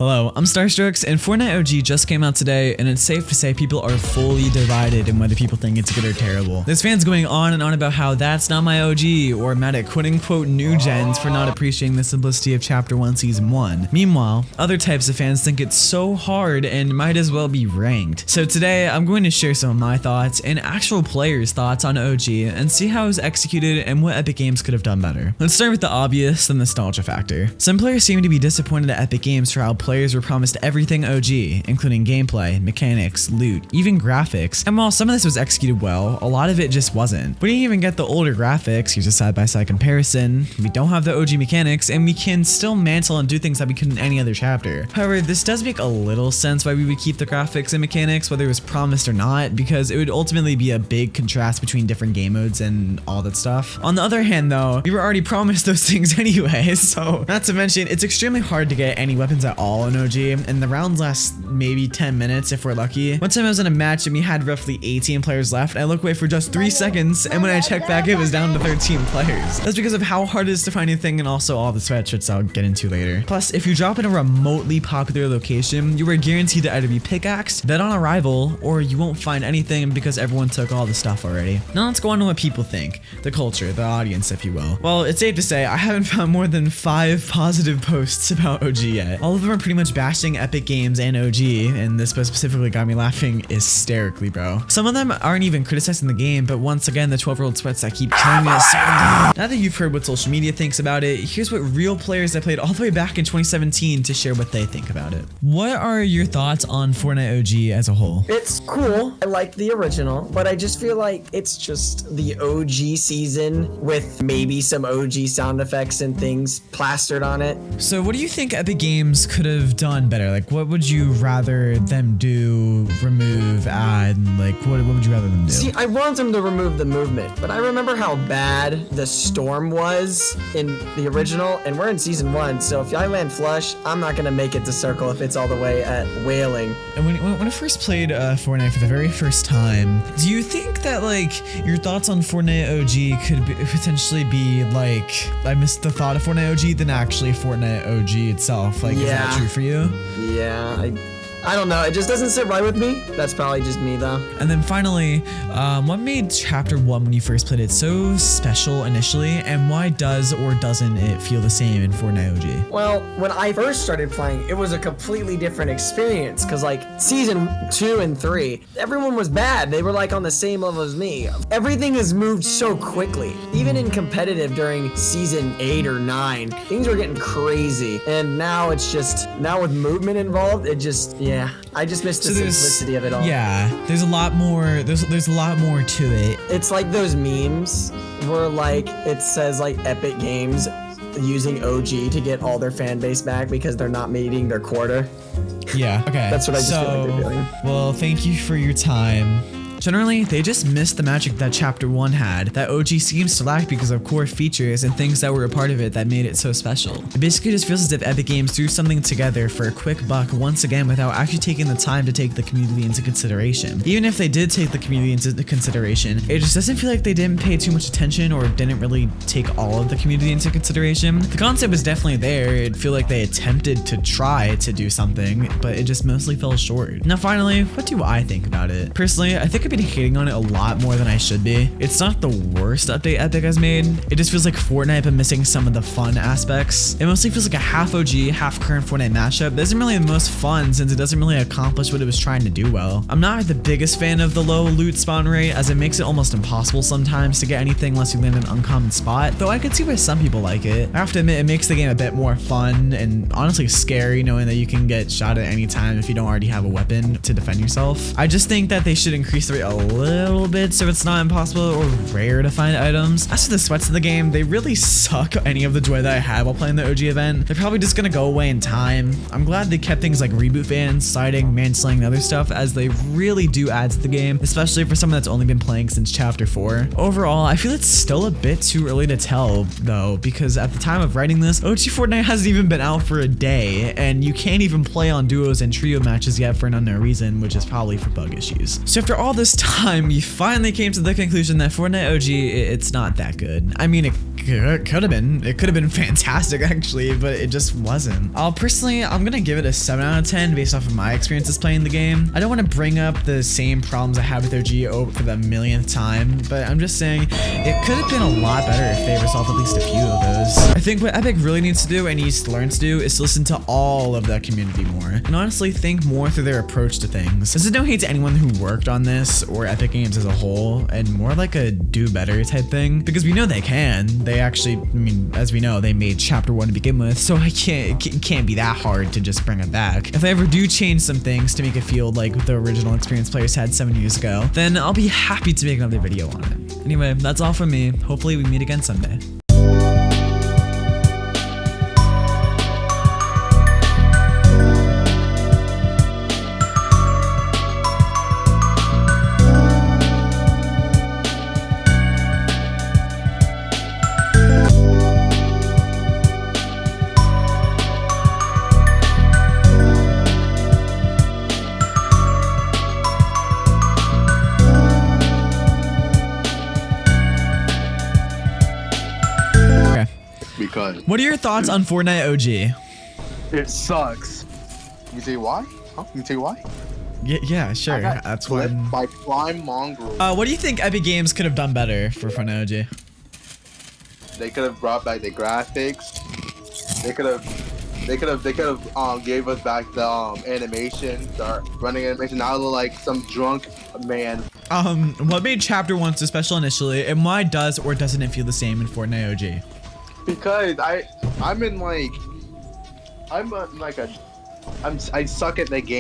Hello, I'm Starstrokes, and Fortnite OG just came out today, and it's safe to say people are fully divided in whether people think it's good or terrible. There's fans going on and on about how that's not my OG, or mad at quote-unquote new gens for not appreciating the simplicity of Chapter 1 Season 1. Meanwhile, other types of fans think it's so hard and might as well be ranked. So today, I'm going to share some of my thoughts and actual players' thoughts on OG and see how it was executed and what Epic Games could have done better. Let's start with the obvious, the nostalgia factor. Some players seem to be disappointed at Epic Games for how players were promised everything OG, including gameplay, mechanics, loot, even graphics. And while some of this was executed well, a lot of it just wasn't. We didn't even get the older graphics, here's a side-by-side comparison. We don't have the OG mechanics, and we can still mantle and do things that we could in any other chapter. However, this does make a little sense why we would keep the graphics and mechanics, whether it was promised or not, because it would ultimately be a big contrast between different game modes and all that stuff. On the other hand though, we were already promised those things anyway, so not to mention, it's extremely hard to get any weapons at all in OG, and the rounds last maybe 10 minutes if we're lucky. One time I was in a match and we had roughly 18 players left. I looked away for just 3 seconds, and when I checked back, it was down to 13 players. That's because of how hard it is to find anything, and also all the sweatshirts I'll get into later. Plus, if you drop in a remotely popular location, you are guaranteed to either be pickaxed, dead on arrival, or you won't find anything because everyone took all the stuff already. Now let's go on to what people think. The culture, the audience, if you will. Well, it's safe to say I haven't found more than 5 positive posts about OG yet. All of them are pretty much bashing Epic Games and OG, and this specifically got me laughing hysterically, bro. Some of them aren't even criticizing the game, but once again, the 12-year-old sweats that keep killing me. Now that you've heard what social media thinks about it, here's what real players that played all the way back in 2017 to share what they think about it. What are your thoughts on Fortnite OG as a whole? It's cool. I like the original, but I just feel like it's just the OG season with maybe some OG sound effects and things plastered on it. So what do you think Epic Games could have done better? Like, what would you rather them do, remove, add, like, what would you rather them do? See, I want them to remove the movement, but I remember how bad the storm was in the original, and we're in season 1, so if I land flush, I'm not gonna make it to circle if it's all the way at whaling. And when I first played Fortnite for the very first time, do you think that, like, your thoughts on Fortnite OG could potentially be, like, I missed the thought of Fortnite OG than actually Fortnite OG itself? Like, is that true for you? Yeah, I don't know. It just doesn't sit right with me. That's probably just me, though. And then finally, what made Chapter 1 when you first played it so special initially, and why does or doesn't it feel the same in Fortnite OG? Well, when I first started playing, it was a completely different experience, because like season 2 and 3, everyone was bad. They were like on the same level as me. Everything has moved so quickly. Even in competitive during season 8 or 9, things were getting crazy. And now it's just, now with movement involved, it just, yeah, I just missed the simplicity of it all. Yeah, there's a lot more. There's a lot more to it. It's like those memes where like it says like Epic Games using OG to get all their fan base back because they're not meeting their quota. Yeah. Okay. That's what I just feel like they're doing. Well, thank you for your time. Generally, they just missed the magic that Chapter 1 had, that OG seems to lack because of core features and things that were a part of it that made it so special. It basically just feels as if Epic Games threw something together for a quick buck once again without actually taking the time to take the community into consideration. Even if they did take the community into consideration, it just doesn't feel like they didn't pay too much attention or didn't really take all of the community into consideration. The concept was definitely there. It'd feel like they attempted to try to do something, but it just mostly fell short. Now finally, what do I think about it? Personally, I think I've been hating on it a lot more than I should be. It's not the worst update Epic has made. It just feels like Fortnite but missing some of the fun aspects. It mostly feels like a half OG, half current Fortnite mashup that isn't really the most fun since it doesn't really accomplish what it was trying to do well. I'm not the biggest fan of the low loot spawn rate, as it makes it almost impossible sometimes to get anything unless you land in an uncommon spot, though I could see why some people like it. I have to admit, it makes the game a bit more fun and honestly scary knowing that you can get shot at any time if you don't already have a weapon to defend yourself. I just think that they should increase the rate a little bit so it's not impossible or rare to find items. As for the sweats of the game, they really suck any of the joy that I had while playing the OG event. They're probably just gonna go away in time. I'm glad they kept things like reboot fans, siding, mantling, and other stuff, as they really do add to the game, especially for someone that's only been playing since Chapter 4. Overall, I feel it's still a bit too early to tell though, because at the time of writing this, OG Fortnite hasn't even been out for a day, and you can't even play on duos and trio matches yet for an unknown reason, which is probably for bug issues. So after all this time, you finally came to the conclusion that Fortnite OG, it's not that good. I mean, it could have been. It could have been fantastic actually, but it just wasn't. I'm gonna give it a 7 out of 10 based off of my experiences playing the game. I don't want to bring up the same problems I had with OG over for the millionth time, but I'm just saying it could have been a lot better if they resolved at least a few of those. I think what Epic really needs to do and needs to learn to do is to listen to all of that community more, and honestly think more through their approach to things. This is no hate to anyone who worked on this or Epic Games as a whole, and more like a do better type thing, because we know they can. They actually, I mean, as we know, they made chapter 1 to begin with, so it can't be that hard to just bring it back. If I ever do change some things to make it feel like the original experience players had 7 years ago, then I'll be happy to make another video on it. Anyway, that's all from me. Hopefully we meet again someday. Because What are your thoughts on Fortnite OG? it sucks. You see why? Huh? You see why? Yeah, sure. I got That's clipped one. by Prime Mongrel. What do you think Epic Games could have done better for Fortnite OG? They could have brought back the graphics. They could have gave us back the animation, the running animation. Now they're like some drunk man. What made chapter 1 so special initially, and why does or doesn't it feel the same in Fortnite OG? Because I suck at the game.